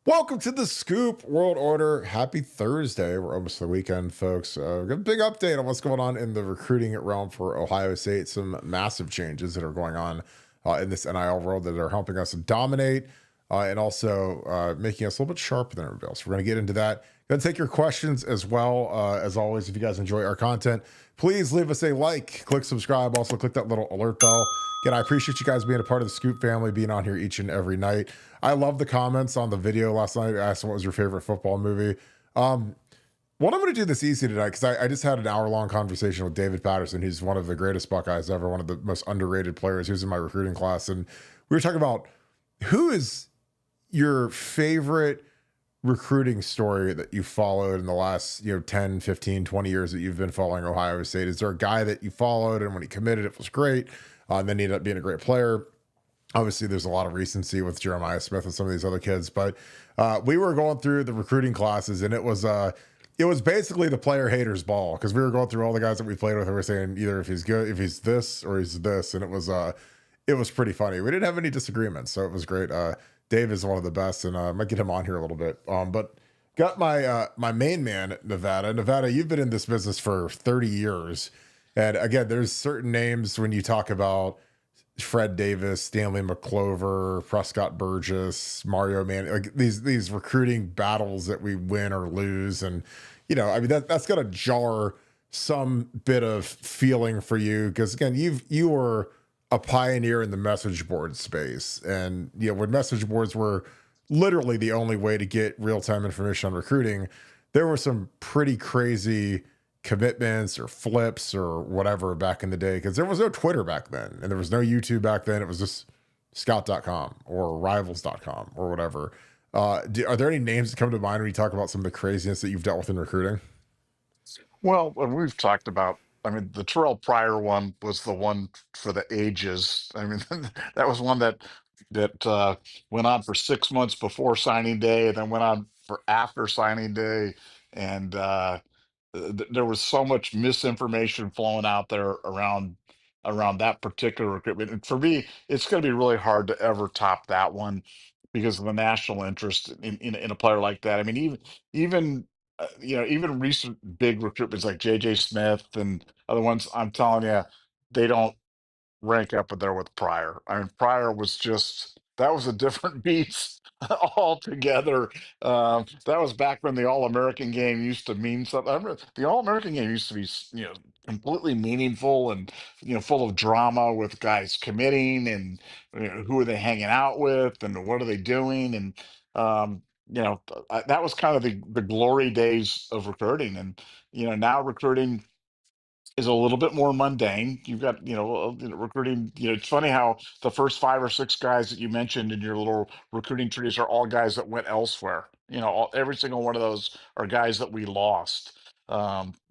Welcome to the Scoop World Order. Happy Thursday. We're almost to the weekend, folks. We've got a big update on what's going on in the recruiting realm for Ohio State. Some massive changes that are going on in this NIL world that are helping us dominate and also making us a little bit sharper than everybody else. We're going to get into that. Going to take your questions as well. As always, if you guys enjoy our content, please leave us a like, click subscribe, also click that little alert bell. Again, I appreciate you guys being a part of the Scoop family, being on here each and every night. I love the comments on the video last night. I asked what was your favorite football movie. What I'm going to do this easy tonight, because I just had an hour-long conversation with David Patterson. He's one of the greatest Buckeyes ever, one of the most underrated players. He was in my recruiting class, and we were talking about who is your favorite recruiting story that you followed in the last 10, 15, 20 years that you've been following Ohio State. Is there a guy that you followed and when he committed it was great, and then he ended up being a great player? Obviously there's a lot of recency with Jeremiah Smith and some of these other kids, but we were going through the recruiting classes, and it was basically the player haters ball, because we were going through all the guys that we played with and we were saying either if he's good, if he's this or he's this, and it was pretty funny. We didn't have any disagreements, so it was great. Dave is one of the best, and I might get him on here a little bit. But got my main man at Nevada. Nevada, you've been in this business for 30 years. And again, there's certain names when you talk about Fred Davis, Stanley McClover, Prescott Burgess, Mario Man, like these recruiting battles that we win or lose. And, I mean, that's got to jar some bit of feeling for you. Because again, you were a pioneer in the message board space. And, when message boards were literally the only way to get real-time information on recruiting, there were some pretty crazy commitments or flips or whatever back in the day, because there was no Twitter back then and there was no YouTube back then. It was just scout.com or rivals.com or whatever. Are there any names that come to mind when you talk about some of the craziness that you've dealt with in recruiting? Well, we've talked about, the Terrelle Pryor one was the one for the ages. That was one that went on for 6 months before signing day, and then went on for after signing day, and there was so much misinformation flowing out there around that particular recruitment. And for me, it's going to be really hard to ever top that one because of the national interest in a player like that. I mean, even even recent big recruitments like JJ Smith and other ones, I'm telling you, they don't rank up there with Pryor. Pryor was just that was a different beast altogether. That was back when the All American game used to mean something. I remember the All American game used to be, completely meaningful and full of drama with guys committing and who are they hanging out with and what are they doing and that was kind of the glory days of recruiting and now recruiting is a little bit more mundane. You've got, recruiting. It's funny how the first five or six guys that you mentioned in your little recruiting trees are all guys that went elsewhere. Every single one of those are guys that we lost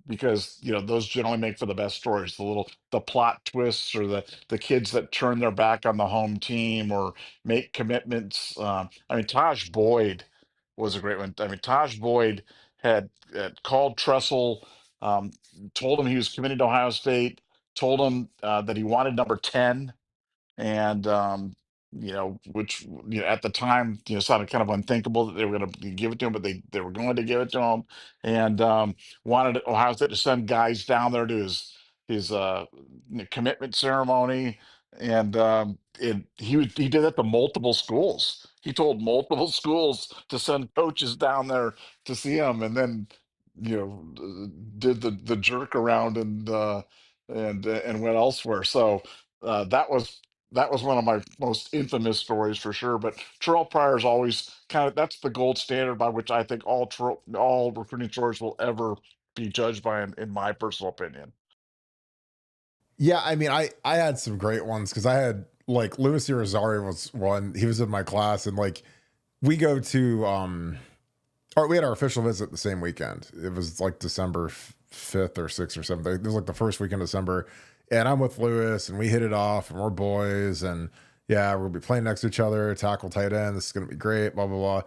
because those generally make for the best stories. The plot twists or the kids that turn their back on the home team or make commitments. Taj Boyd was a great one. Taj Boyd had called Tressel. Told him he was committed to Ohio State, told him that he wanted number 10, and which at the time sounded kind of unthinkable that they were going to give it to him, but they were going to give it to him, and wanted Ohio State to send guys down there to his commitment ceremony, and he did that to multiple schools. He told multiple schools to send coaches down there to see him, and then did the jerk around and went elsewhere. So that was one of my most infamous stories for sure. But Terrell Pryor is always that's the gold standard by which I think all recruiting stories will ever be judged by, in my personal opinion. Yeah, I mean, I had some great ones, because I had like Louis Rosario was one. He was in my class, and like we go to or we had our official visit the same weekend. It was like December 5th or 6th or 7th. It was like the first weekend of December. And I'm with Lewis and we hit it off and we're boys. And yeah, we're going to be playing next to each other, tackle tight end. This is going to be great, blah, blah, blah.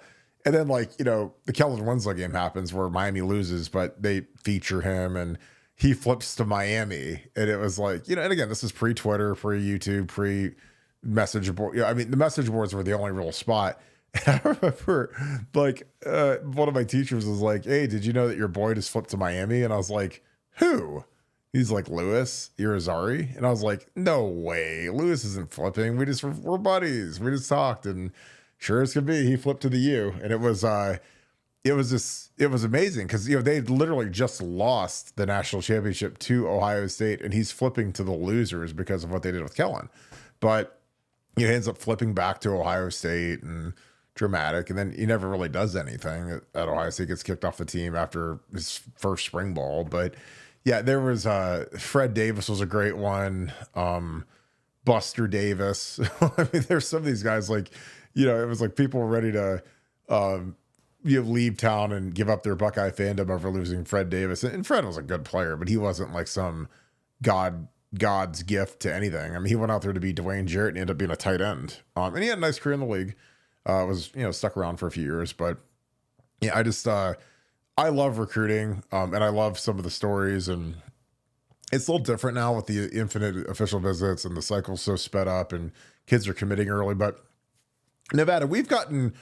And then, like, the Kellen Winslow game happens where Miami loses, but they feature him and he flips to Miami. And it was like, and again, this is pre Twitter, pre YouTube, pre message board. I mean, the message boards were the only real spot. And I remember one of my teachers was like, "Hey, did you know that your boy just flipped to Miami?" And I was like, "Who?" He's like, "Louis Irizarry." And I was like, "No way. Louis isn't flipping. We're buddies. We just talked." And sure as could be, he flipped to the U. And it was amazing because they literally just lost the national championship to Ohio State, and he's flipping to the losers because of what they did with Kellen. But he ends up flipping back to Ohio State and dramatic, and then he never really does anything at Ohio State. Gets kicked off the team after his first spring ball. But yeah, there was Fred Davis was a great one. Buster Davis. I mean, there's some of these guys it was like people were ready to um, leave town and give up their Buckeye fandom over losing Fred Davis. And Fred was a good player, but he wasn't like some God's gift to anything. I mean, he went out there to be Dwayne Jarrett and ended up being a tight end. And he had a nice career in the league. Was stuck around for a few years, but yeah, I love recruiting, and I love some of the stories, and it's a little different now with the infinite official visits and the cycle's so sped up, and kids are committing early. But Nevada, we've gotten,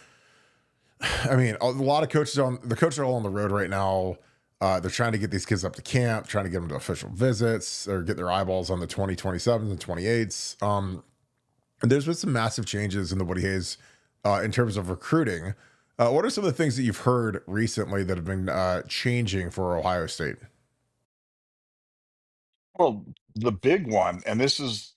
I mean, a lot of coaches are all on the road right now. They're trying to get these kids up to camp, trying to get them to official visits or get their eyeballs on the 2027s and 28s. And there's been some massive changes in the Woody Hayes in terms of recruiting. What are some of the things that you've heard recently that have been changing for Ohio State? Well, the big one, and this is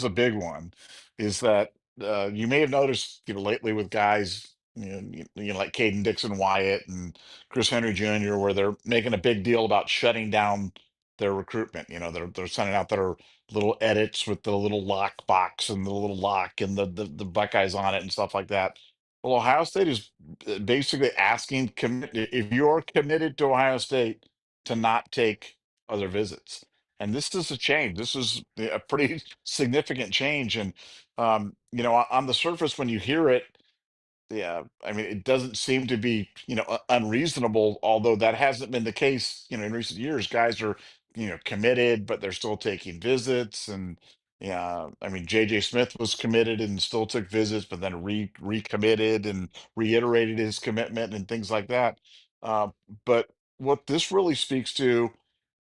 a big one, is that you may have noticed, lately with guys, like Caden Dixon Wyatt and Chris Henry Jr., where they're making a big deal about shutting down their recruitment. They're sending out their little edits with the little lock box and the little lock and the Buckeyes on it and stuff like that. Well, Ohio State is basically asking if you're committed to Ohio State to not take other visits, and this is a change. This is a pretty significant change. And on the surface, when you hear it, yeah, I mean, it doesn't seem to be, unreasonable, although that hasn't been the case, in recent years. Guys are, committed, but they're still taking visits. And yeah, I mean, JJ Smith was committed and still took visits, but then recommitted and reiterated his commitment and things like that. Uh, but what this really speaks to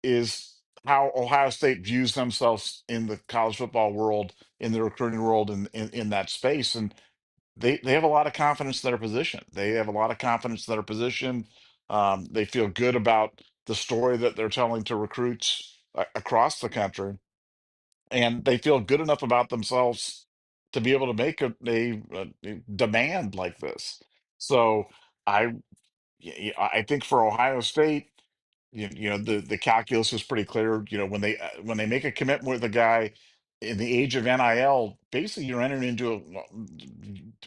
is how Ohio State views themselves in the college football world, in the recruiting world, in that space. And they have a lot of confidence in their position. They have a lot of confidence in their position. They feel good about the story that they're telling to recruits across the country, and they feel good enough about themselves to be able to make a demand like this. So I I think for Ohio State, the calculus is pretty clear. When they make a commitment with a guy in the age of NIL, basically you're entering into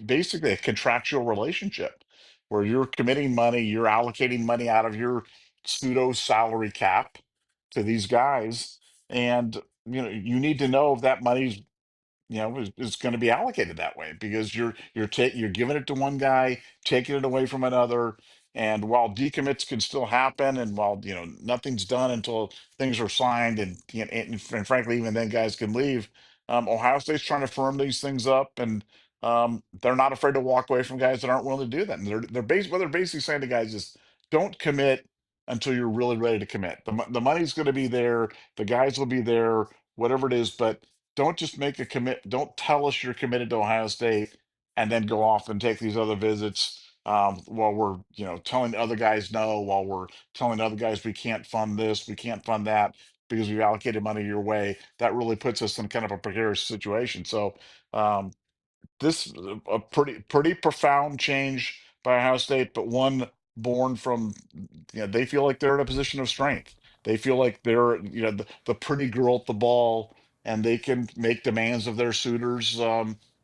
basically a contractual relationship where you're committing money, you're allocating money out of your pseudo salary cap to these guys, and you need to know if that money's is going to be allocated that way, because you're giving it to one guy, taking it away from another. And while decommits can still happen, and while nothing's done until things are signed, and frankly, even then guys can leave. Ohio State's trying to firm these things up, and they're not afraid to walk away from guys that aren't willing to do that. And what they're basically saying to guys is, don't commit until you're really ready to commit. The money's going to be there, the guys will be there, whatever it is, but don't just make a commit. Don't tell us you're committed to Ohio State and then go off and take these other visits, while we're telling other guys no, while we're telling other guys we can't fund this, we can't fund that because we've allocated money your way. That really puts us in kind of a precarious situation. So um, this is a pretty profound change by Ohio State, but one born from they feel like they're in a position of strength. They feel like they're the pretty girl at the ball, and they can make demands of their suitors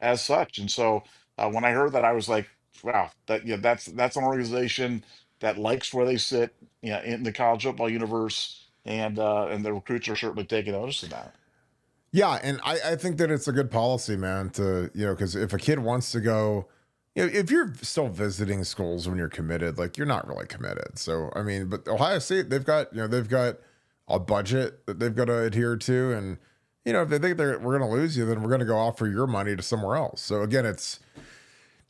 as such. And so when I heard that, I was like, wow, that's an organization that likes where they sit, in the college football universe, and the recruits are certainly taking notice of that. Yeah, and I think that it's a good policy, man, to, because if a kid wants to go, if you're still visiting schools when you're committed, like you're not really committed. So, I mean, but Ohio State, they've got a budget that they've got to adhere to. And, if they think we're going to lose you, then we're going to go offer your money to somewhere else. So again,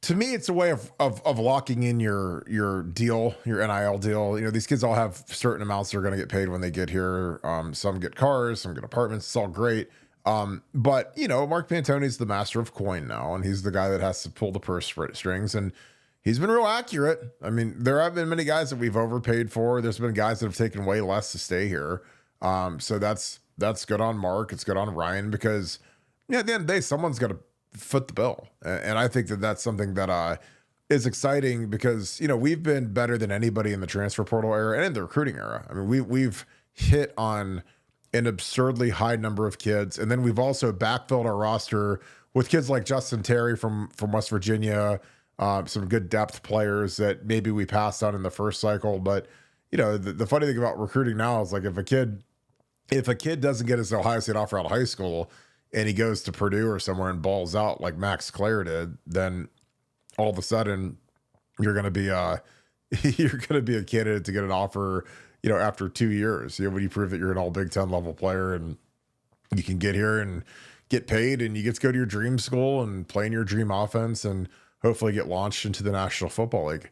To me, it's a way of locking in your deal, your NIL deal. You know, these kids all have certain amounts they're going to get paid when they get here. Some get cars, some get apartments. It's all great. But you know, Mark Pantoni's the master of coin now, and he's the guy that has to pull the purse strings. And he's been real accurate. I mean, there have been many guys that we've overpaid for. There's been guys that have taken way less to stay here. So that's good on Mark. It's good on Ryan because yeah, at the end of the day, someone's got to foot the bill, and I think that that's something that is exciting because you know we've been better than anybody in the transfer portal era and in the recruiting era. I mean, we've hit on an absurdly high number of kids, and then we've also backfilled our roster with kids like Justin Terry from West Virginia, some good depth players that maybe we passed on in the first cycle. But you know, the funny thing about recruiting now is like if a kid doesn't get his Ohio State offer out of high school and he goes to Purdue or somewhere and balls out like Max Clare did, then all of a sudden you're going to be you're going to be a candidate to get an offer, you know, after 2 years. You know, when you prove that you're an all Big Ten level player and you can get here and get paid and you get to go to your dream school and play in your dream offense and hopefully get launched into the National Football League.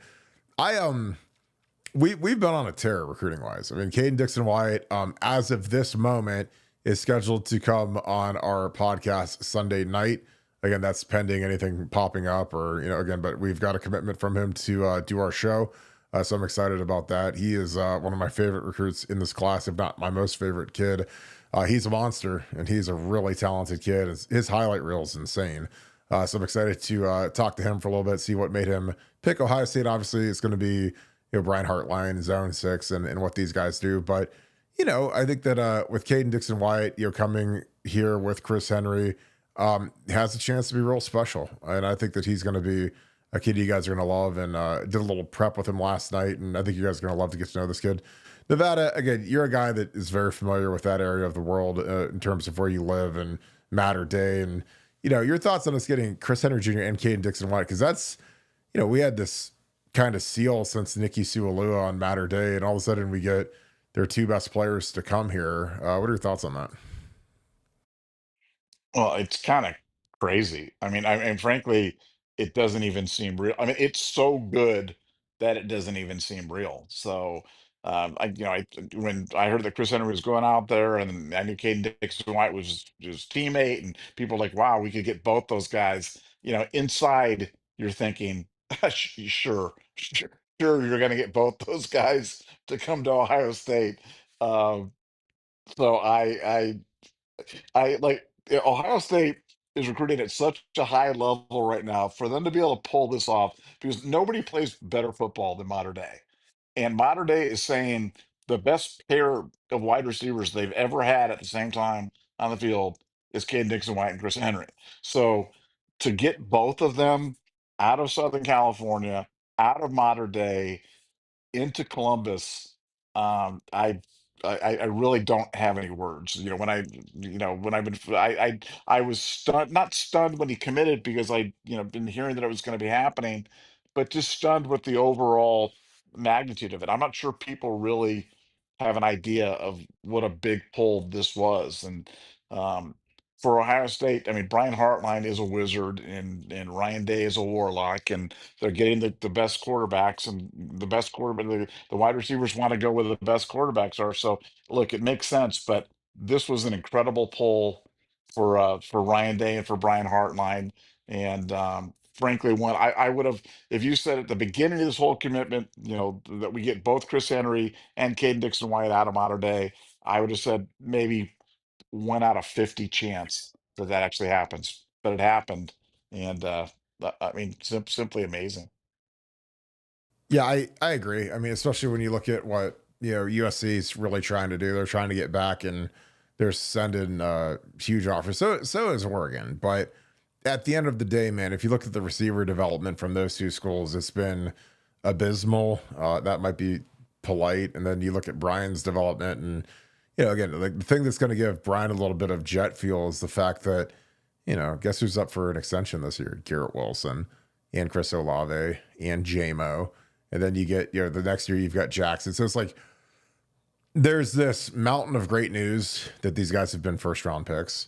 We've been on a tear recruiting wise. I mean, Caden Dixon-White, as of this moment, is scheduled to come on our podcast Sunday night. Again, that's pending anything popping up or, you know, again, but we've got a commitment from him to do our show. So I'm excited about that. He is one of my favorite recruits in this class, if not my most favorite kid. He's a monster and he's a really talented kid. His highlight reel is insane. So I'm excited to talk to him for a little bit, see what made him pick Ohio State. Obviously, it's going to be, you know, Brian Hartline, Zone 6, and what these guys do. But, you know, I think that with Caden Dixon-White, you know, coming here with Chris Henry, has a chance to be real special. And I think that he's going to be a kid you guys are going to love. And did a little prep with him last night, and I think you guys are going to love to get to know this kid. Nevada, again, you're a guy that is very familiar with that area of the world in terms of where you live and Mater Day. And, you know, your thoughts on us getting Chris Henry Jr. and Caden Dixon-White, because that's, you know, we had this kind of seal since Nikki Sualua on Mater Day, and all of a sudden we get their two best players to come here. What are your thoughts on that? Well, it's kind of crazy. I mean, and frankly, it doesn't even seem real. I mean, it's so good that it doesn't even seem real. So, when I heard that Chris Henry was going out there, and I knew Caden Dixon White was his teammate, and people were like, "Wow, we could get both those guys." You know, inside you're thinking, "Sure, sure, you're going to get both those guys to come to Ohio State." Um, so I like Ohio State is recruiting at such a high level right now for them to be able to pull this off because nobody plays better football than Mater Day. And Mater Day is saying the best pair of wide receivers they've ever had at the same time on the field is Caden Dixon White and Chris Henry. So to get both of them out of Southern California, out of Mater Day, into Columbus, I really don't have any words. You know, when I've been, I was stunned, not stunned when he committed because been hearing that it was going to be happening, but just stunned with the overall magnitude of it. I'm not sure people really have an idea of what a big pull this was. And um, for Ohio State, I mean, Brian Hartline is a wizard, and Ryan Day is a warlock, and they're getting the best quarterbacks, and the best quarterback, the wide receivers want to go where the best quarterbacks are. So look, it makes sense, but this was an incredible pull for Ryan Day and for Brian Hartline. And frankly, one I would have, if you said at the beginning of this whole commitment, you know, that we get both Chris Henry and Caden Dixon White out of Mater Day, I would have said maybe 1 out of 50 chance that that actually happens, but it happened. And I mean, simply amazing. Yeah, I agree. I mean, especially when you look at what, you know, USC is really trying to do. They're trying to get back and they're sending huge offers. So is Oregon. But at the end of the day, man, if you look at the receiver development from those two schools, it's been abysmal. That might be polite. And then you look at Brian's development, and you know, again, like the thing that's going to give Brian a little bit of jet fuel is the fact that, you know, guess who's up for an extension this year? Garrett Wilson and Chris Olave and JMO. And then you get, you know, the next year you've got Jackson. So it's like there's this mountain of great news that these guys have been first round picks.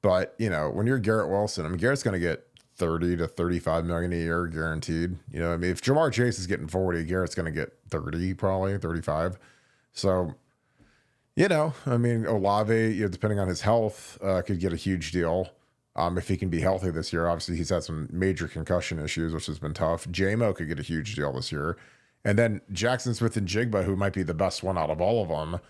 But, you know, when you're Garrett Wilson, I mean, Garrett's going to get 30 to 35 million a year guaranteed. You know, I mean, if Jamar Chase is getting 40, Garrett's going to get 30, probably 35. So, you know, I mean, Olave, you know, depending on his health, could get a huge deal. If he can be healthy this year. Obviously, he's had some major concussion issues, which has been tough. JMO could get a huge deal this year. And then Jackson Smith and Jigba, who might be the best one out of all of them,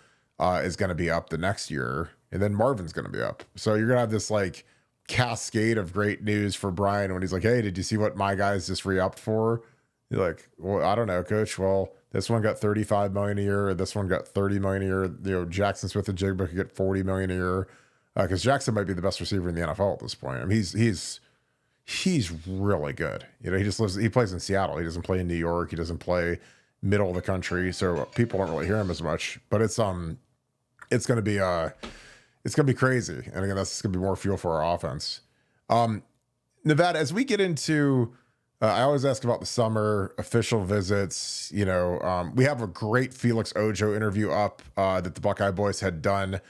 is going to be up the next year. And then Marvin's going to be up. So you're going to have this like cascade of great news for Brian when he's like, hey, did you see what my guys just re-upped for? You're like, well, I don't know, coach. Well, this one got 35 million a year. Or this one got 30 million a year. You know, Jackson Smith and Jigba could get 40 million a year. Because Jackson might be the best receiver in the NFL at this point. I mean, he's really good. You know, he plays in Seattle. He doesn't play in New York. He doesn't play middle of the country, so people don't really hear him as much. But it's gonna be crazy. And again, that's gonna be more fuel for our offense. Nevada, as we get into, I always ask about the summer official visits. You know, we have a great Felix Ojo interview up that the Buckeye boys had done.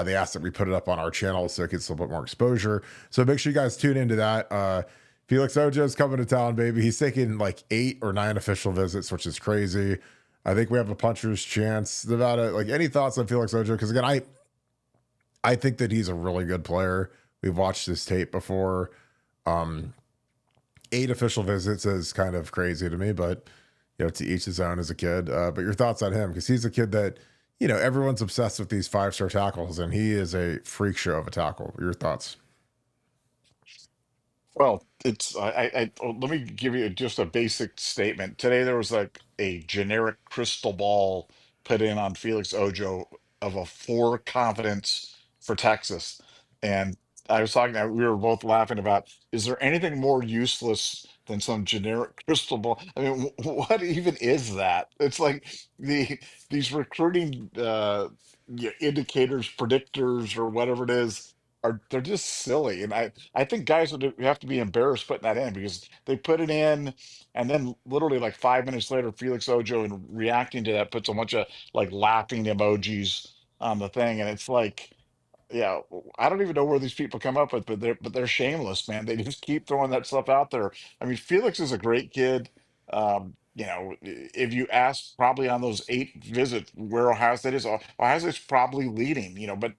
They asked that we put it up on our channel so it gets a little bit more exposure. So make sure you guys tune into that. Felix Ojo's coming to town, baby. He's taking like 8 or 9 official visits, which is crazy. I think we have a puncher's chance. Nevada, like, any thoughts on Felix Ojo? Because again, I think that he's a really good player. We've watched his tape before. 8 official visits is kind of crazy to me, but you know, to each his own as a kid. But your thoughts on him? Because he's a kid that, you know, everyone's obsessed with these 5-star tackles, and he is a freak show of a tackle. Your thoughts? Well, let me give you just a basic statement. Today there was like a generic crystal ball put in on Felix Ojo of a 4 confidence for Texas. And I was talking, we were both laughing about, is there anything more useless than some generic crystal ball? I mean, what even is that? It's like these recruiting indicators, predictors, or whatever it is, they're just silly. And I think guys would have to be embarrassed putting that in, because they put it in, and then literally like 5 minutes later, Felix Ojo, and reacting to that, puts a bunch of like laughing emojis on the thing, and it's like, yeah, I don't even know where these people come up with, but they're shameless, man. They just keep throwing that stuff out there. I mean, Felix is a great kid. You know, if you ask probably on those 8 visits where Ohio State is, Ohio State's probably leading. You know, but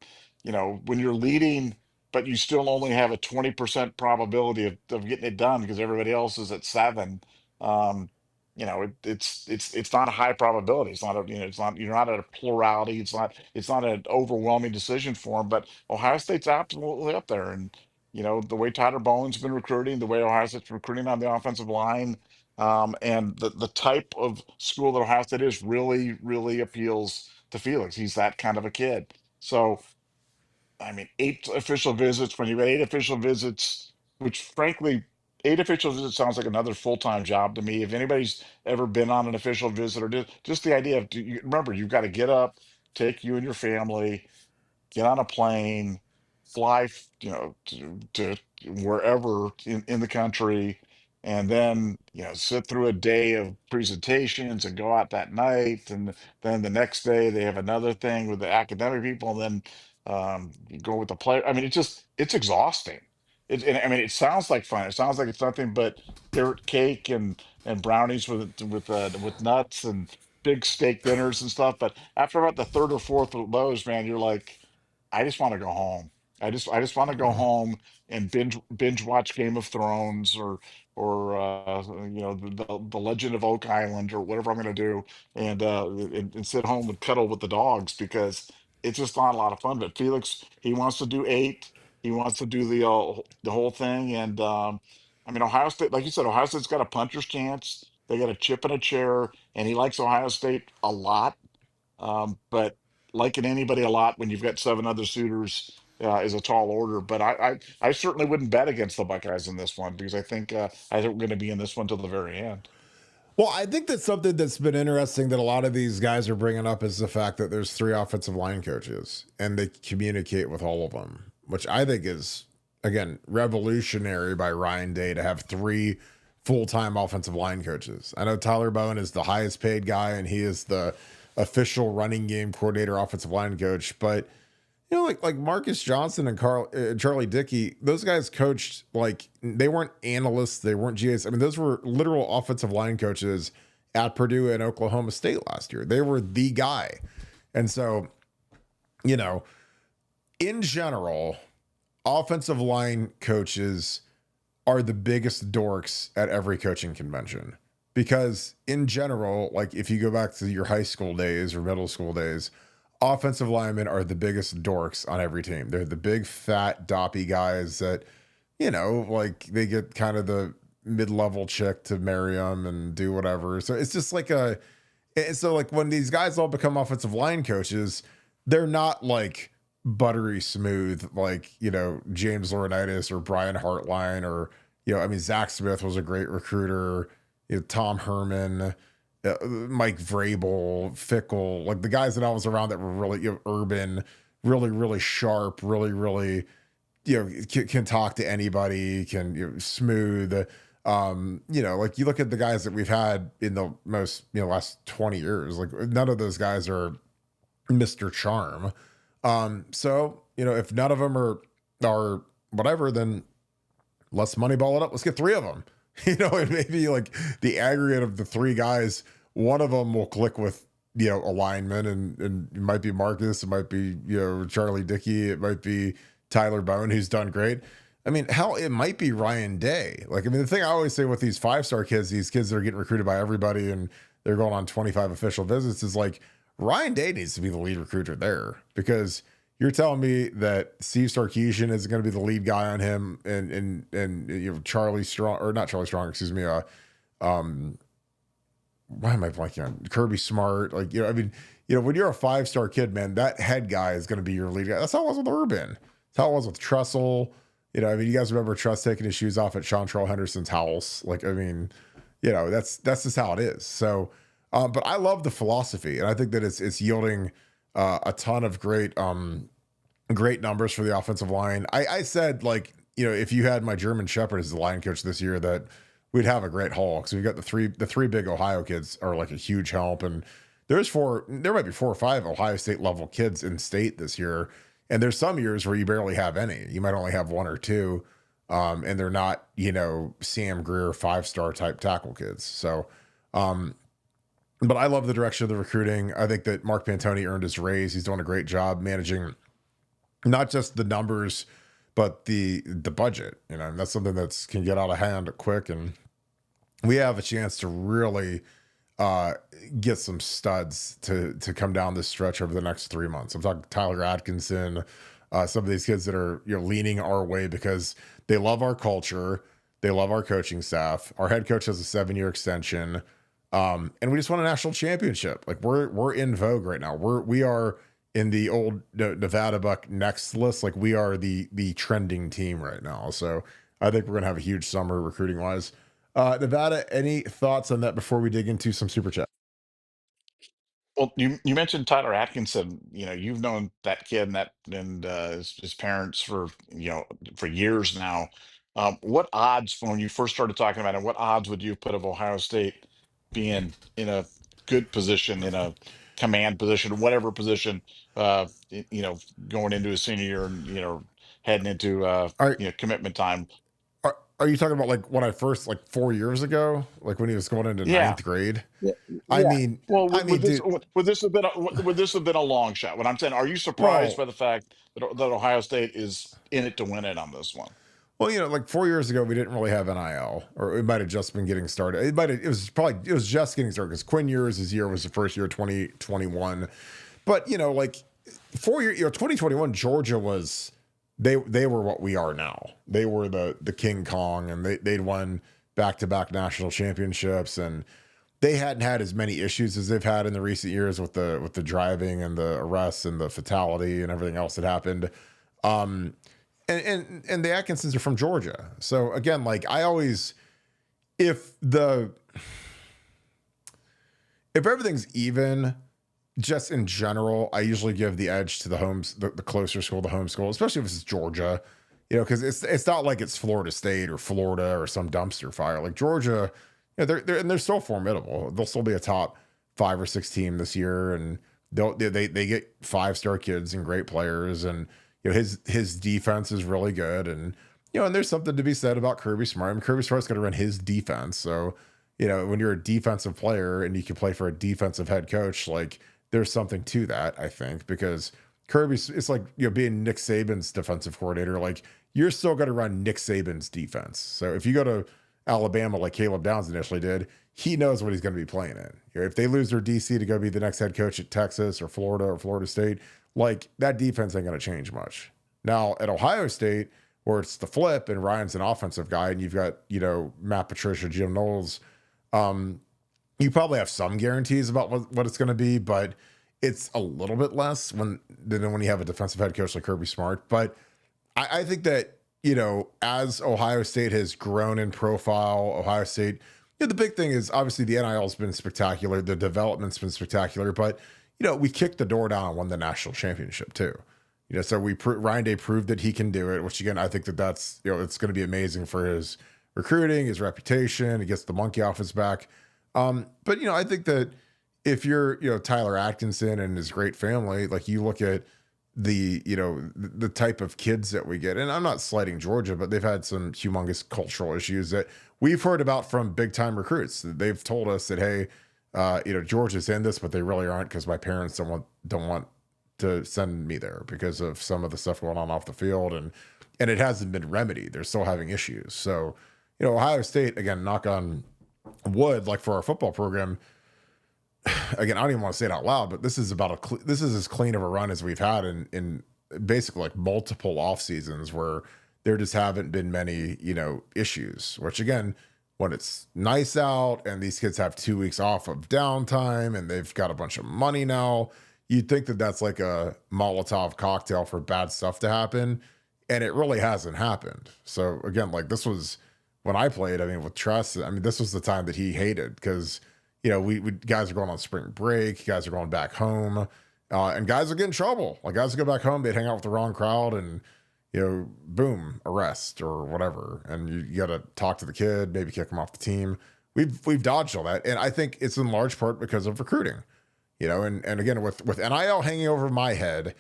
you know, when you're leading, but you still only have a 20% probability of getting it done because everybody else is at 7. Um, you know, it's not a high probability. It's not a, you know, it's not, you're not at a plurality. It's not an overwhelming decision for them. But Ohio State's absolutely up there. And you know, the way Tyler Bowen's been recruiting, the way Ohio State's recruiting on the offensive line, and the type of school that Ohio State is, really appeals to Felix. He's that kind of a kid. So I mean, 8 official visits. When you get 8 official visits, which frankly, 8 official visits sounds like another full-time job to me. If anybody's ever been on an official visit, or just the idea of, remember, you've got to get up, take you and your family, get on a plane, fly, you know, to wherever in the country, and then, you know, sit through a day of presentations and go out that night, and then the next day they have another thing with the academic people, and then you go with the player. I mean, it's exhausting. And I mean, it sounds like fun. It sounds like it's nothing but carrot cake and brownies with nuts and big steak dinners and stuff. But after about the 3rd or 4th of those, man, you're like, I just want to go home. I just want to go Mhm. home and binge watch Game of Thrones, or you know, the Legend of Oak Island, or whatever I'm going to do, and sit home and cuddle with the dogs, because it's just not a lot of fun. But Felix, he wants to do 8. He wants to do the whole thing. And I mean, Ohio State, like you said, Ohio State's got a puncher's chance. They got a chip in a chair, and he likes Ohio State a lot. But liking anybody a lot when you've got 7 other suitors is a tall order. But I certainly wouldn't bet against the Buckeyes in this one, because I think we're going to be in this one till the very end. Well, I think that's something that's been interesting that a lot of these guys are bringing up is the fact that there's 3 offensive line coaches and they communicate with all of them, which I think is, again, revolutionary by Ryan Day to have 3 full-time offensive line coaches. I know Tyler Bowen is the highest paid guy and he is the official running game coordinator, offensive line coach, but like Marcus Johnson and Charlie Dickey, those guys coached, like, they weren't analysts, they weren't GAs. I mean, those were literal offensive line coaches at Purdue and Oklahoma State last year. They were the guy. And so, in general, offensive line coaches are the biggest dorks at every coaching convention. Because in general, like if you go back to your high school days or middle school days, offensive linemen are the biggest dorks on every team. They're the big, fat, doppy guys that, like they get kind of the mid-level chick to marry them and do whatever. So it's just like like when these guys all become offensive line coaches, they're not like buttery smooth, like, James Laurinaitis or Brian Hartline or, Zach Smith was a great recruiter, Tom Herman, Mike Vrabel, Fickle, like the guys that I was around that were really urban, really, really sharp, really, really, can talk to anybody, can smooth. Like you look at the guys that we've had in the most, last 20 years, like none of those guys are Mr. Charm. So, if none of them are whatever, then let's moneyball it up. Let's get three of them. It may be like the aggregate of the three guys. One of them will click with, a lineman, and it might be Marcus, it might be, Charlie Dickey, it might be Tyler Bone, who's done great. I mean, hell, it might be Ryan Day. Like, I mean, the thing I always say with these 5-star kids, these kids that are getting recruited by everybody and they're going on 25 official visits, is like Ryan Day needs to be the lead recruiter there, because you're telling me that Steve Sarkisian is going to be the lead guy on him, and Charlie Strong, or not Charlie Strong, excuse me. Why am I blanking on Kirby Smart? Like, when you're a 5-star kid, man, that head guy is going to be your lead guy. That's how it was with Urban. That's how it was with Tressel. You guys remember Truss taking his shoes off at Chantrell Henderson's house. Like, that's just how it is. So, but I love the philosophy, and I think that it's yielding a ton of great numbers for the offensive line. I said, like, if you had my German Shepherd as the line coach this year, that we'd have a great haul, because we've got the three big Ohio kids are like a huge help, and there might be 4 or 5 Ohio State level kids in state this year, and there's some years where you barely have any. You might only have 1 or 2, and they're not Sam Greer 5-star type tackle kids. So, but I love the direction of the recruiting. I think that Mark Pantoni earned his raise. He's doing a great job managing not just the numbers, but the budget. And that's something that can get out of hand quick. And we have a chance to really get some studs to come down this stretch over the next 3 months. I'm talking Tyler Atkinson, some of these kids that are leaning our way because they love our culture, they love our coaching staff. Our head coach has a 7-year extension. And we just won a national championship. Like we're in vogue right now. We are in the old Nevadabuck next list. Like we are the trending team right now. So I think we're going to have a huge summer recruiting wise. Nevada, any thoughts on that before we dig into some super chat? Well, you mentioned Tyler Atkinson. You've known that kid and his parents for years now. What odds, when you first started talking about it, what odds would you put of Ohio State being in a good position, in a command position, whatever position, going into his senior year and heading into Are, commitment time? are you talking about like when I first, like 4 years ago, like when he was going into Yeah. 9th grade? Yeah. I Yeah. mean, Well, dude, would this have been a long shot? What I'm saying, are you surprised by well, the fact that Ohio State is in it to win it on this one? like 4 years ago, we didn't really have NIL, or it might have just been getting started. It was just getting started, because Quinn Ewers' year was the first year, 2021. But, like 4 years, 2021, Georgia was, they were what we are now. They were the King Kong, and they'd won back-to-back national championships, and they hadn't had as many issues as they've had in the recent years with the driving and the arrests and the fatality and everything else that happened. And the Atkinsons are from Georgia. So again, like I always, if everything's even, just in general, I usually give the edge to the closer school, the home school, especially if it's Georgia, because it's not like it's Florida State or Florida or some dumpster fire. Like Georgia, they're still formidable. They'll still be a top 5 or 6 team this year, and They get 5-star kids and great players, and his defense is really good, and and there's something to be said about Kirby Smart. I mean, Kirby Smart's going to run his defense, so when you're a defensive player and you can play for a defensive head coach, like there's something to that, I think, because Kirby's it's like being Nick Saban's defensive coordinator, like you're still going to run Nick Saban's defense. So if you go to Alabama like Caleb Downs initially did, he knows what he's going to be playing in. If they lose their DC to go be the next head coach at Texas or Florida State, like that defense ain't going to change much. Now at Ohio State, where it's the flip and Ryan's an offensive guy and you've got, Matt Patricia, Jim Knowles, you probably have some guarantees about what it's going to be, but it's a little bit less than when you have a defensive head coach like Kirby Smart. But I think that, as Ohio State has grown in profile, Ohio State, the big thing is obviously the NIL has been spectacular. The development's been spectacular, but, we kicked the door down and won the national championship too. So Ryan Day proved that he can do it, which again, I think that's, it's going to be amazing for his recruiting, his reputation. He gets the monkey off his back. But, I think that if you're, Tyler Atkinson and his great family, like you look at the type of kids that we get, and I'm not slighting Georgia, but they've had some humongous cultural issues that we've heard about from big time recruits. They've told us that, hey, Georgia's in this, but they really aren't because my parents don't want to send me there because of some of the stuff going on off the field, and it hasn't been remedied. They're still having issues. So, Ohio State, again, knock on wood, like for our football program, again, I don't even want to say it out loud, but this is this is as clean of a run as we've had in basically like multiple off seasons where there just haven't been many, issues, which again, when it's nice out and these kids have 2 weeks off of downtime and they've got a bunch of money now, you'd think that that's like a Molotov cocktail for bad stuff to happen. And it really hasn't happened. So again, like this was when I played, I mean, with Tress, I mean, this was the time that he hated because, we guys are going on spring break, guys are going back home, and guys would get in trouble. Like guys would go back home, they'd hang out with the wrong crowd and, boom, arrest or whatever. And you got to talk to the kid, maybe kick him off the team. We've dodged all that. And I think it's in large part because of recruiting, and again, with NIL hanging over my head,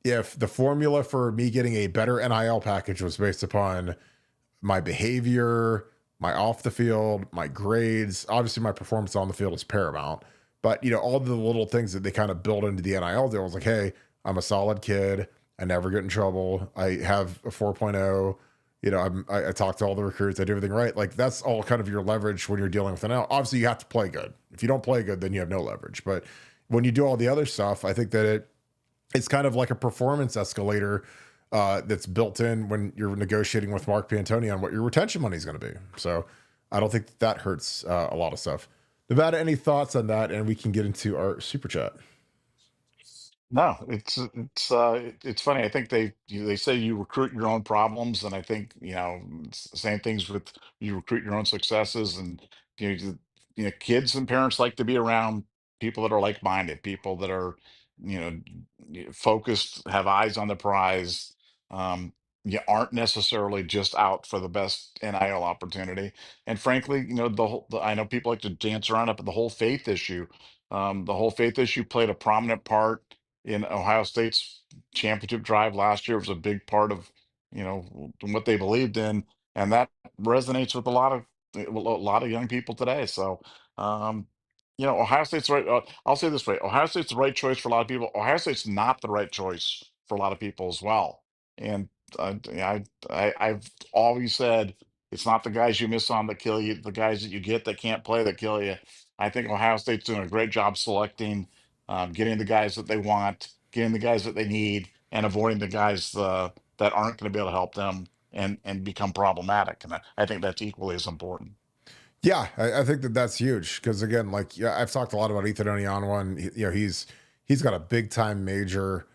if the formula for me getting a better NIL package was based upon my behavior, my off the field, my grades, obviously my performance on the field is paramount, but all the little things that they kind of build into the NIL deal was like, hey, I'm a solid kid. I never get in trouble. I have a 4.0. I talk to all the recruits. I do everything right. Like that's all kind of your leverage when you're dealing with NIL. Obviously you have to play good. If you don't play good, then you have no leverage. But when you do all the other stuff, I think that it's kind of like a performance escalator that's built in when you're negotiating with Mark Pantoni on what your retention money is going to be. So I don't think that hurts a lot of stuff. Nevada, any thoughts on that? And we can get into our super chat. No, it's funny. I think they say you recruit your own problems, and I think same things with you recruit your own successes, and kids and parents like to be around people that are like-minded, people that are you know focused, have eyes on the prize. You aren't necessarily just out for the best NIL opportunity, and frankly, I know people like to dance around it, but the whole faith issue played a prominent part in Ohio State's championship drive last year. Was a big part of what they believed in, and that resonates with a lot of young people today. So, um, Ohio State's right. I'll say this way: Ohio State's the right choice for a lot of people. Ohio State's not the right choice for a lot of people as well. And I've always said it's not the guys you miss on that kill you; the guys that you get that can't play that kill you. I think Ohio State's doing a great job selecting, getting the guys that they want, getting the guys that they need, and avoiding the guys that aren't going to be able to help them and become problematic. And I think that's equally as important. Yeah, I think that that's huge because again, like I've talked a lot about Ethan Onianwa, and he's got a big time major.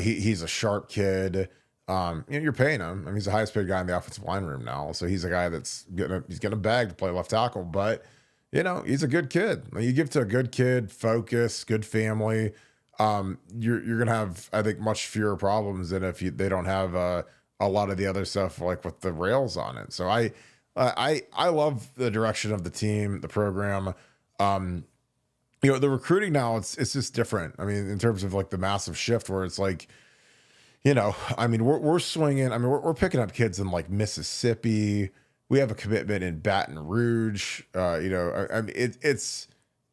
He's a sharp kid. You're paying him. I mean, he's the highest paid guy in the offensive line room now, so he's a guy that's getting a bag to play left tackle. But he's a good kid. You give to a good kid, focus, good family. You're gonna have, I think, much fewer problems than if they don't have a lot of the other stuff like with the rails on it. So I love the direction of the team, the program. the recruiting now, it's just different. I mean, in terms of like the massive shift where it's like, I mean, we're swinging. I mean, we're picking up kids in like Mississippi. We have a commitment in Baton Rouge. I mean, it's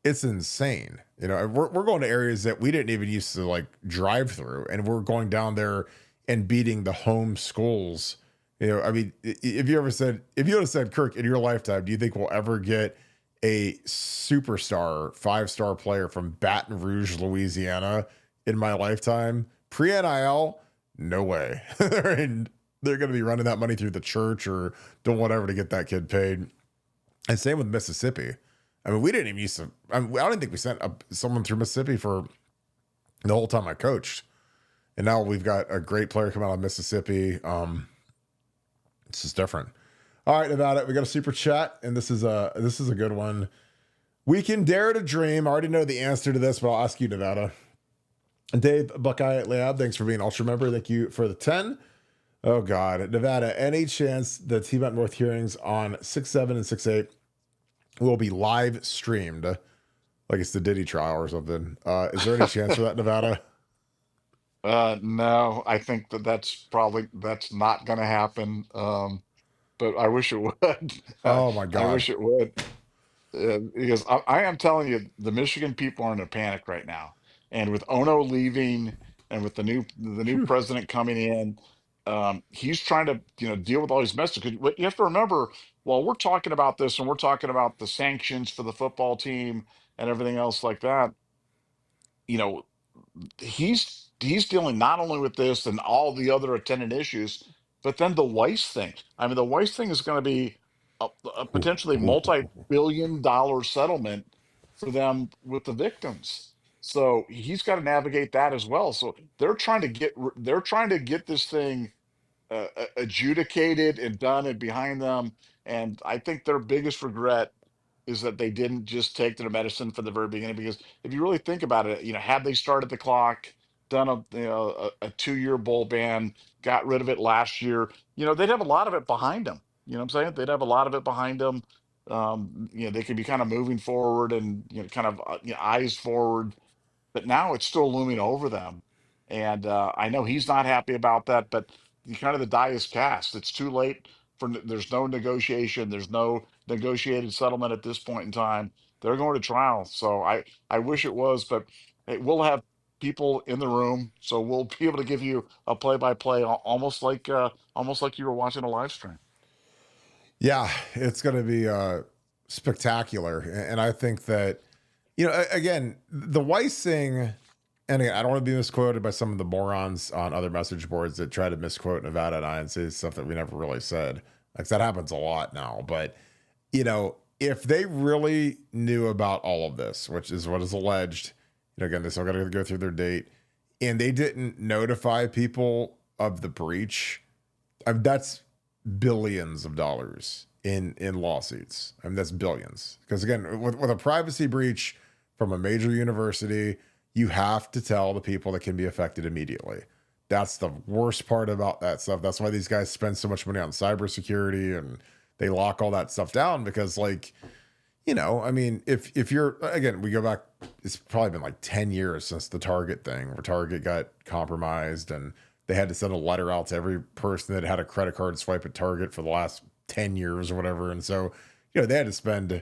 insane. We're going to areas that we didn't even used to like drive through, and we're going down there and beating the home schools. I mean, if you would have said, Kirk, in your lifetime, do you think we'll ever get a superstar 5-star player from Baton Rouge, Louisiana in my lifetime? Pre-NIL, no way. They're going to be running that money through the church or doing whatever to get that kid paid. And same with Mississippi. I mean, we didn't even used to, I don't think we sent someone through Mississippi for the whole time I coached. And now we've got a great player coming out of Mississippi. It's just different. All right, Nevada, we got a super chat, and this is a good one. We can dare to dream. I already know the answer to this, but I'll ask you, Nevada. Dave Buckeye Lab, thanks for being an Ultra member. Thank you for the 10. Oh, God. Nevada, any chance the Team Up North hearings on 6-7 and 6-8 will be live streamed? Like it's the Diddy trial or something. Is there any chance for that, Nevada? No, I think that's not going to happen. But I wish it would. Oh, my I God. wish it would. Because I am telling you, the Michigan people are in a panic right now, and with Ono leaving, and with the new Phew. president coming in, he's trying to deal with all these messages. 'Cause what you have to remember, while we're talking about this and we're talking about the sanctions for the football team and everything else like that, you know, he's dealing not only with this and all the other attendant issues, but then the Weiss thing. I mean, the Weiss thing is going to be a potentially multi-billion-dollar settlement for them with the victims. So he's got to navigate that as well. So they're trying to get this thing adjudicated and done and behind them. And I think their biggest regret is that they didn't just take their medicine from the very beginning. Because if you really think about it, had they started the clock, done a 2-year bowl ban, got rid of it last year, they'd have a lot of it behind them. You know what I'm saying? They'd have a lot of it behind them. They could be kind of moving forward and kind of eyes forward, but now it's still looming over them. And I know he's not happy about that, but the die is cast. It's too late there's no negotiation. There's no negotiated settlement at this point in time. They're going to trial. So I wish it was, but we'll have people in the room, so we'll be able to give you a play-by-play, almost like you were watching a live stream. Yeah, it's going to be spectacular. And I think that, again, the Weiss thing, and again, I don't want to be misquoted by some of the morons on other message boards that try to misquote Nevada and I and say stuff that we never really said. Like that happens a lot now. But, if they really knew about all of this, which is what is alleged, again, they still got to go through their date, and they didn't notify people of the breach, that's billions of dollars in lawsuits. I mean, that's billions. Because again, with a privacy breach from a major university, you have to tell the people that can be affected immediately. That's the worst part about that stuff. That's why these guys spend so much money on cybersecurity and they lock all that stuff down because, like, I mean, if you're, again, we go back, it's probably been like 10 years since the Target thing where Target got compromised and they had to send a letter out to every person that had a credit card swipe at Target for the last 10 years or whatever. And so, they had to spend,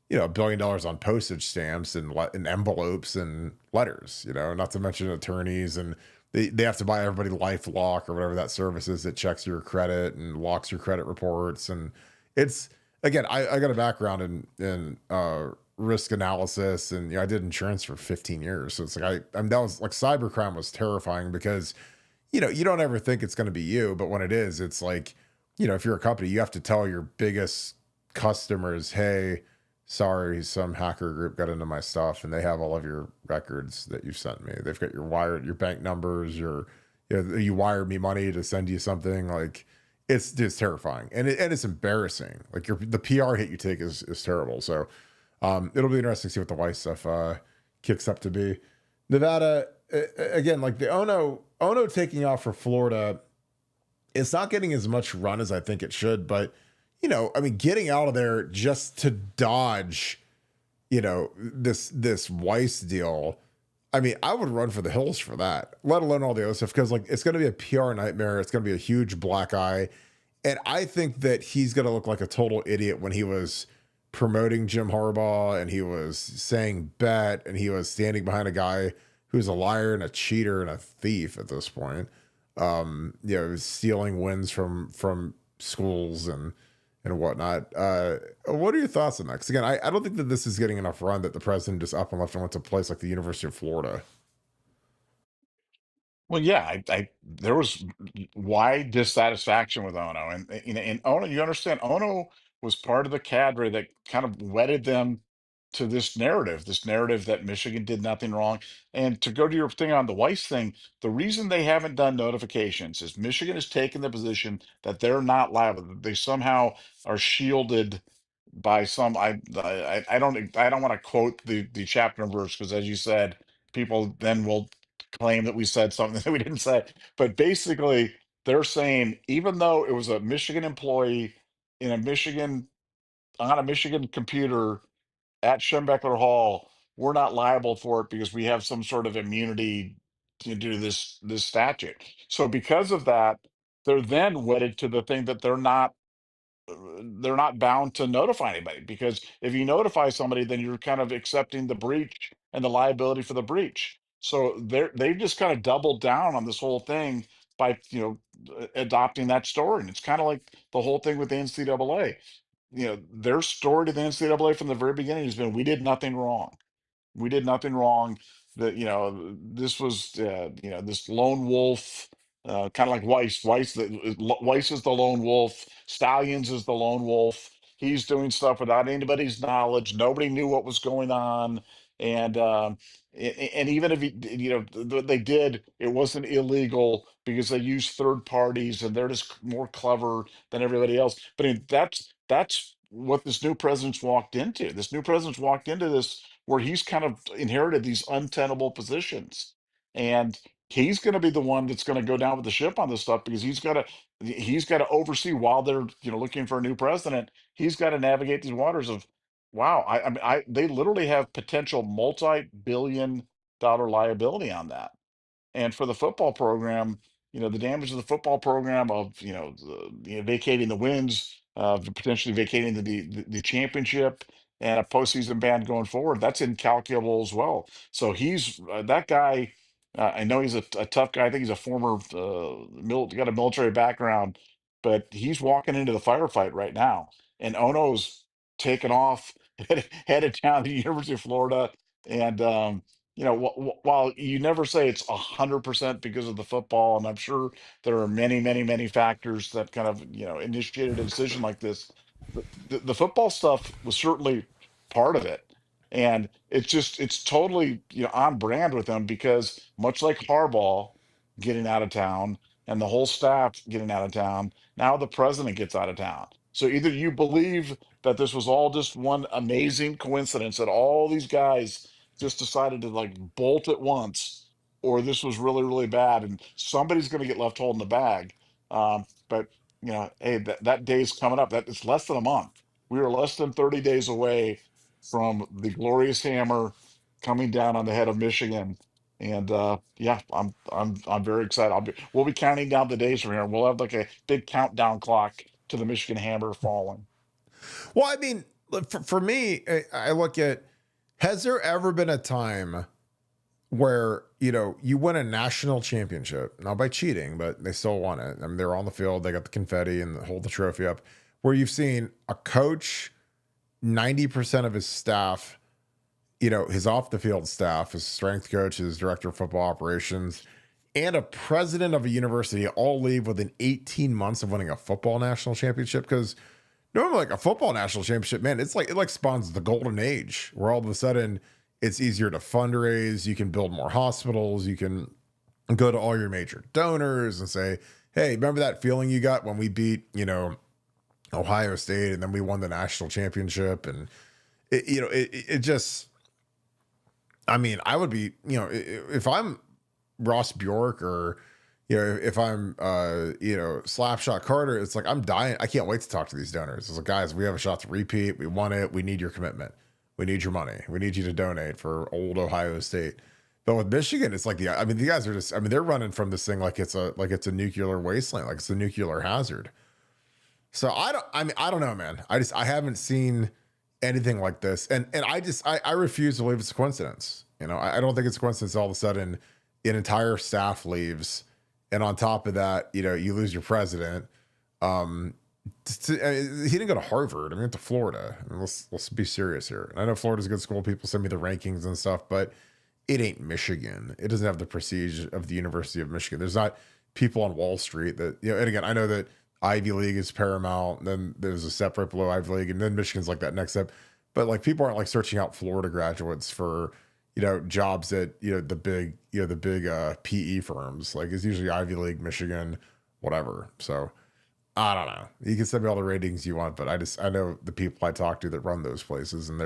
$1 billion on postage stamps and envelopes and letters, not to mention attorneys. And they have to buy everybody LifeLock or whatever that service is that checks your credit and locks your credit reports. And it's, again, I got a background in risk analysis, and I did insurance for 15 years. So it's like, that was like cybercrime was terrifying because, you don't ever think it's going to be you, but when it is, it's like, if you're a company, you have to tell your biggest customers, hey, sorry, some hacker group got into my stuff and they have all of your records that you sent me. They've got your bank numbers, you wired me money to send you something. Like it's just terrifying. And it's embarrassing. Like the PR hit you take is terrible. So it'll be interesting to see what the Weiss stuff kicks up to be. Nevada, again, like the Ono taking off for Florida, it's not getting as much run as I think it should, but I mean, getting out of there just to dodge, this Weiss deal. I mean, I would run for the hills for that, let alone all the other stuff, because like it's going to be a PR nightmare. It's going to be a huge black eye. And I think that he's going to look like a total idiot when he was promoting Jim Harbaugh and he was saying bet and he was standing behind a guy who's a liar and a cheater and a thief at this point. Stealing wins from schools and whatnot. What are your thoughts on that? Because again, I don't think that this is getting enough run that the president just up and left and went to a place like the University of Florida. Well, yeah, I there was wide dissatisfaction with Ono, and Ono, you understand, Ono was part of the cadre that kind of wedded them to this narrative that Michigan did nothing wrong. And to go to your thing on the Weiss thing, the reason they haven't done notifications is Michigan has taken the position that they're not liable. That they somehow are shielded by some. I don't want to quote the chapter and verse because, as you said, people then will claim that we said something that we didn't say. But basically, they're saying even though it was a Michigan employee in a Michigan on a Michigan computer at Schembechler Hall, we're not liable for it because we have some sort of immunity to do this statute. So because of that, they're then wedded to the thing that they're not bound to notify anybody, because if you notify somebody, then you're kind of accepting the breach and the liability for the breach. So they've just kind of doubled down on this whole thing by adopting that story. And it's kind of like the whole thing with the NCAA. Their story to the NCAA from the very beginning has been, we did nothing wrong. We did nothing wrong. That this was this lone wolf, kind of like Weiss. Weiss is the lone wolf. Stallions is the lone wolf. He's doing stuff without anybody's knowledge. Nobody knew what was going on, and and even if what they did, it wasn't illegal because they used third parties and they're just more clever than everybody else. But that's what this new president's walked into. This new president's walked into this where he's kind of inherited these untenable positions, and he's going to be the one that's going to go down with the ship on this stuff because he's got to oversee while they're looking for a new president. He's got to navigate these waters of, wow, I mean, they literally have potential multi-billion-dollar liability on that. And for the football program, the damage of the football program of vacating the wins, potentially vacating the championship and a postseason ban going forward, that's incalculable as well. So he's that guy. I know he's a tough guy. I think he's a former got a military background, but he's walking into the firefight right now. And Ono's taken off, headed down to the University of Florida, and while you never say it's 100% because of the football, and I'm sure there are many, many, many factors that kind of initiated a decision like this, the football stuff was certainly part of it, and it's totally on brand with them because much like Harbaugh getting out of town and the whole staff getting out of town, now the president gets out of town. So either you believe that this was all just one amazing coincidence that all these guys just decided to like bolt at once, or this was really, really bad, and somebody's going to get left holding the bag. But hey, that day's coming up. That it's less than a month. We are less than 30 days away from the glorious hammer coming down on the head of Michigan. And yeah, I'm very excited. We'll be counting down the days from here. We'll have like a big countdown clock to the Michigan hammer falling. Well, I mean, for me, I look at, has there ever been a time where, you win a national championship, not by cheating, but they still won it. I mean, they're on the field, they got the confetti and hold the trophy up, where you've seen a coach, 90% of his staff, his off the field staff, his strength coach, his director of football operations, and a president of a university all leave within 18 months of winning a football national championship? Because normally, like a football national championship, man, it like spawns the golden age where all of a sudden it's easier to fundraise. You can build more hospitals. You can go to all your major donors and say, hey, remember that feeling you got when we beat, Ohio State and then we won the national championship? And it just, I mean, I would be, if I'm Ross Bjork or, if I'm, Slapshot Carter, it's like, I'm dying. I can't wait to talk to these donors. It's like, guys, we have a shot to repeat. We won it. We need your commitment. We need your money. We need you to donate for old Ohio State. But with Michigan, it's like the guys are just, they're running from this thing like it's a nuclear wasteland, like it's a nuclear hazard. So I don't know, man. I haven't seen anything like this. And I refuse to believe it's a coincidence. I don't think it's a coincidence all of a sudden an entire staff leaves. And on top of that, you lose your president. He didn't go to Harvard. He went to Florida. Let's be serious here. And I know Florida's a good school. People send me the rankings and stuff, but it ain't Michigan. It doesn't have the prestige of the University of Michigan. There's not people on Wall Street that, and again, I know that Ivy League is paramount, and then there's a step right below Ivy League, and then Michigan's like that next step. But like people aren't like searching out Florida graduates for, jobs at, the big PE firms. Like it's usually Ivy League, Michigan, whatever. So I don't know. You can send me all the ratings you want, but I know the people I talk to that run those places, and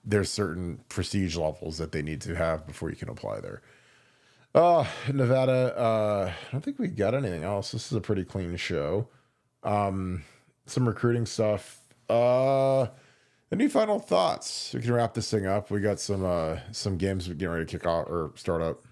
there's certain prestige levels that they need to have before you can apply there. Nevada, I don't think we got anything else. This is a pretty clean show. Some recruiting stuff. Any final thoughts? We can wrap this thing up. We got some games getting ready to kick off or start up.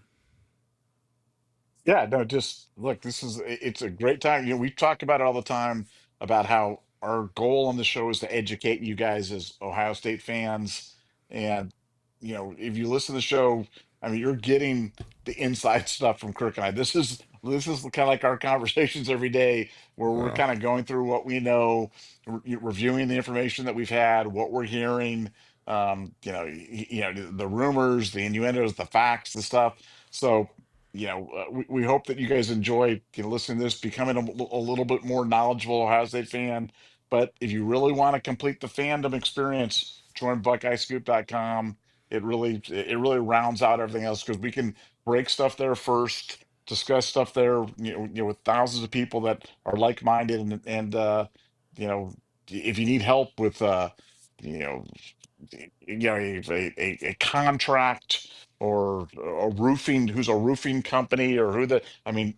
Yeah, no, just look, it's a great time. We talk about it all the time about how our goal on the show is to educate you guys as Ohio State fans. And, if you listen to the show, you're getting the inside stuff from Kirk and I. This is kind of like our conversations every day where we're Yeah. kind of going through what we know, reviewing the information that we've had, what we're hearing, the rumors, the innuendos, the facts, the stuff. So, we hope that you guys enjoy listening to this, becoming a little bit more knowledgeable Ohio State fan. But if you really want to complete the fandom experience, join BuckeyeScoop.com. It really rounds out everything else because we can break stuff there first, discuss stuff there, with thousands of people that are like-minded, and if you need help with you know a contract or who's a roofing company or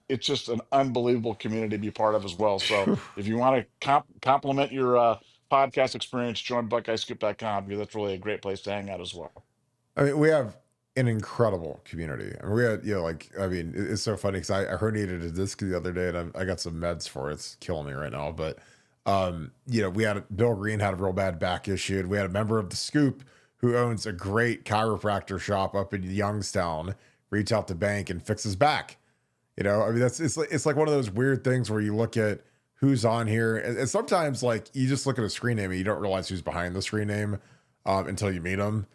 it's just an unbelievable community to be part of as well. So if you want to complement your podcast experience, join BuckeyeScoop.com because that's really a great place to hang out as well. We have an incredible community. We had, it's so funny because I herniated a disc the other day and I got some meds for it. It's killing me right now. But, we had Bill Greene had a real bad back issue. We had a member of the Scoop who owns a great chiropractor shop up in Youngstown reach out to bank and fix his back. It's like one of those weird things where you look at who's on here. And sometimes like you just look at a screen name and you don't realize who's behind the screen name until you meet them.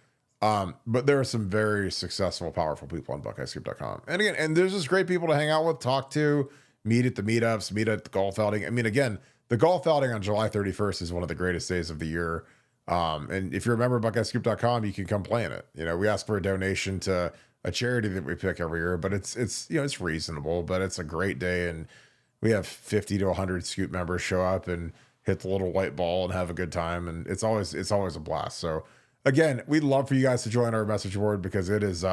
But there are some very successful, powerful people on BuckeyeScoop.com. And again, there's just great people to hang out with, talk to, meet at the meetups, meet at the golf outing. Again, the golf outing on July 31st is one of the greatest days of the year. And if you're a member of BuckeyeScoop.com, you can come play in it. We ask for a donation to a charity that we pick every year, but it's reasonable, but it's a great day. And we have 50 to 100 Scoop members show up and hit the little white ball and have a good time. And it's always a blast. So, again, we'd love for you guys to join our message board because it is,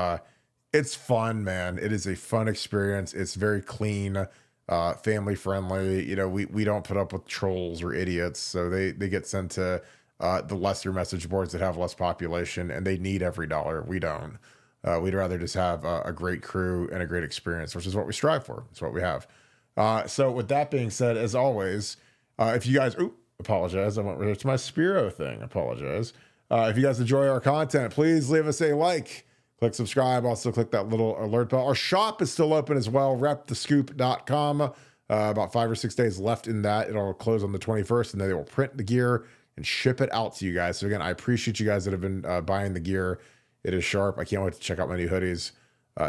it's fun, man. It is a fun experience. It's very clean, family friendly. We don't put up with trolls or idiots. So they get sent to the lesser message boards that have less population and they need every dollar. We don't. We'd rather just have a great crew and a great experience, which is what we strive for. It's what we have. So with that being said, as always, if you guys, apologize. I went right to my Spiro thing. Apologize. If you guys enjoy our content, please leave us a like, click subscribe. Also click that little alert bell. Our shop is still open as well. Repthescoop.com. About 5 or 6 days left in that. It'll close on the 21st and then they will print the gear and ship it out to you guys. So again, I appreciate you guys that have been buying the gear. It is sharp. I can't wait to check out my new hoodies.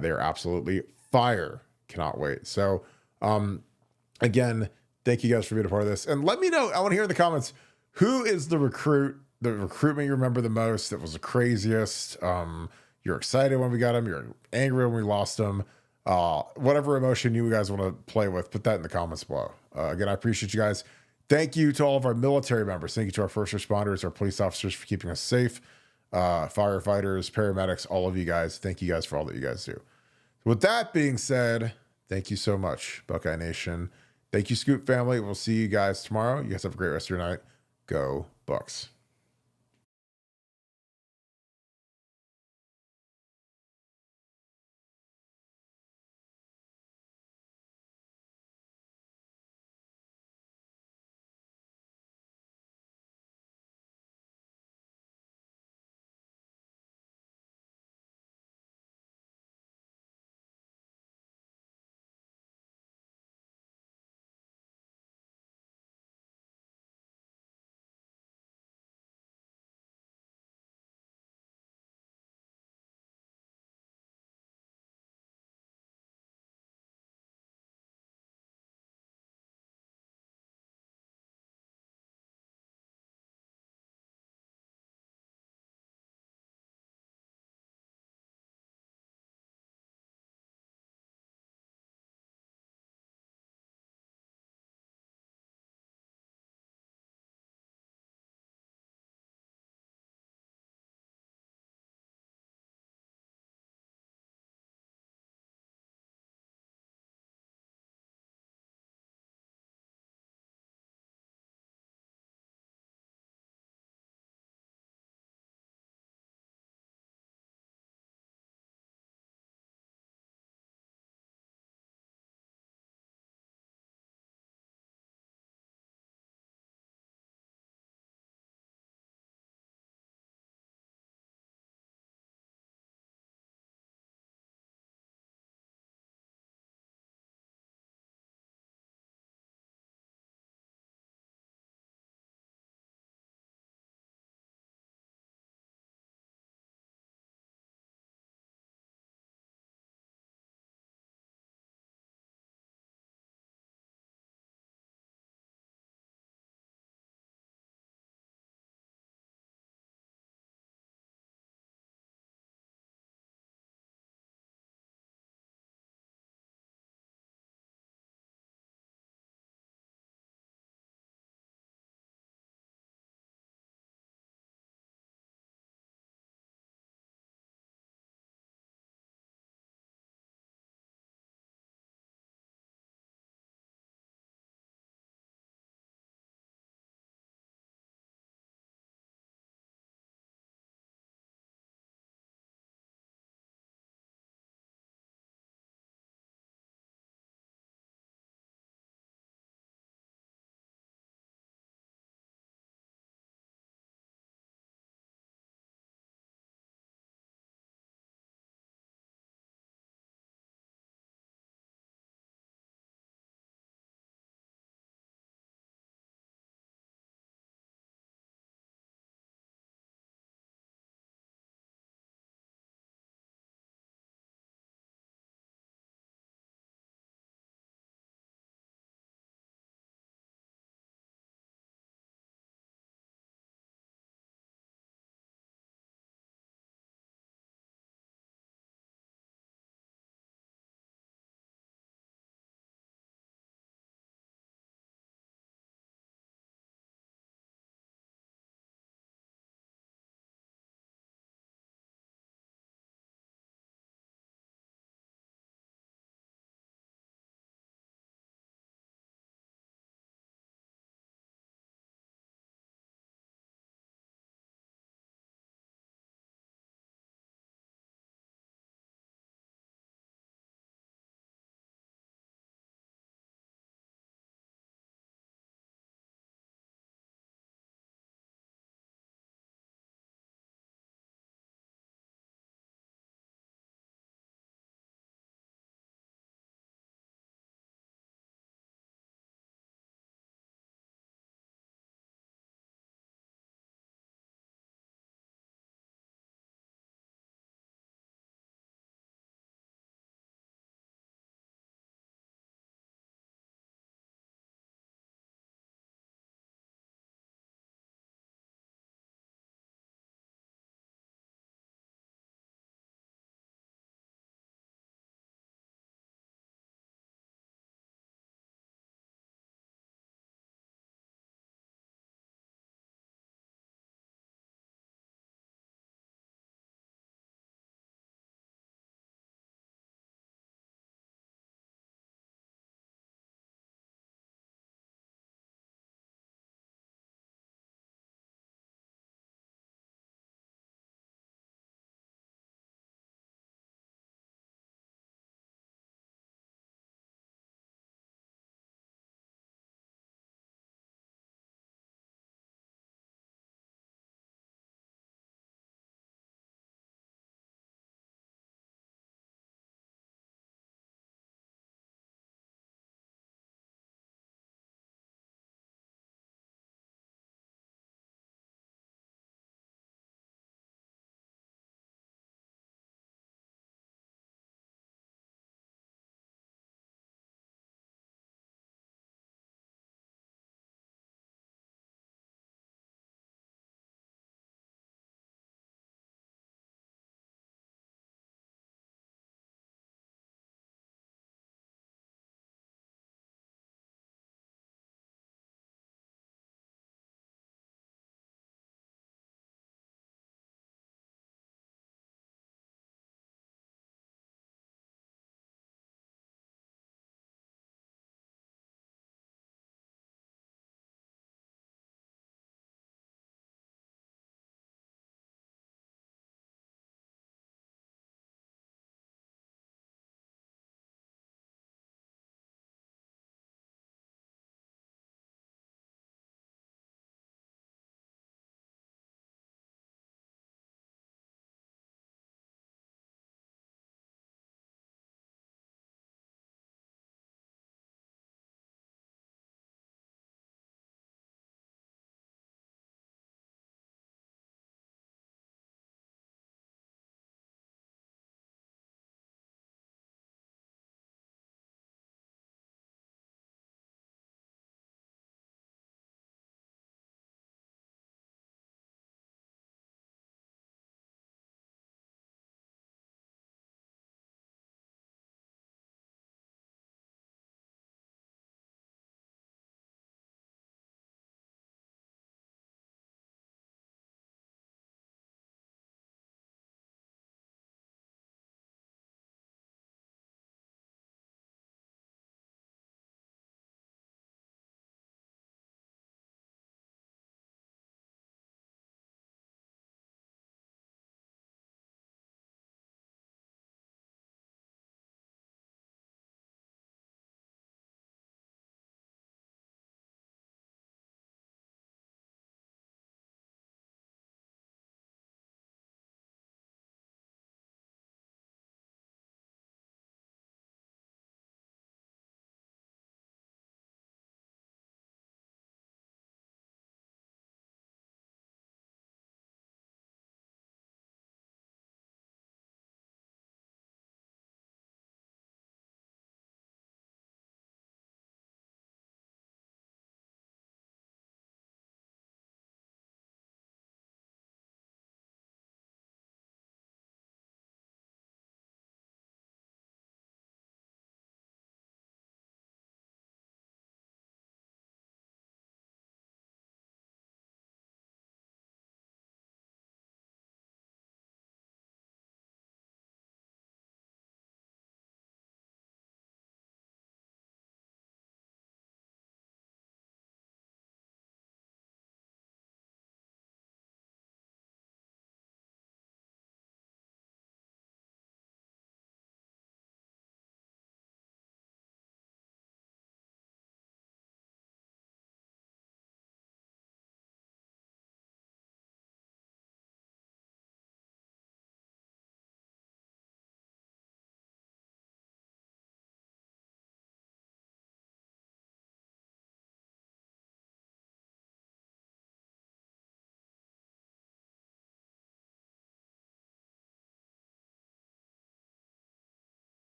They're absolutely fire. Cannot wait. So again, thank you guys for being a part of this. And let me know, I want to hear in the comments, who is the recruitment you remember the most, that was the craziest? You're excited when we got him, you're angry when we lost him. Whatever emotion you guys want to play with, put that in the comments below. Again, I appreciate you guys. Thank you to all of our military members. Thank you to our first responders, our police officers for keeping us safe, firefighters, paramedics, all of you guys. Thank you guys for all that you guys do. With that being said, thank you so much, Buckeye Nation. Thank you, Scoop family. We'll see you guys tomorrow. You guys have a great rest of your night. Go Bucks.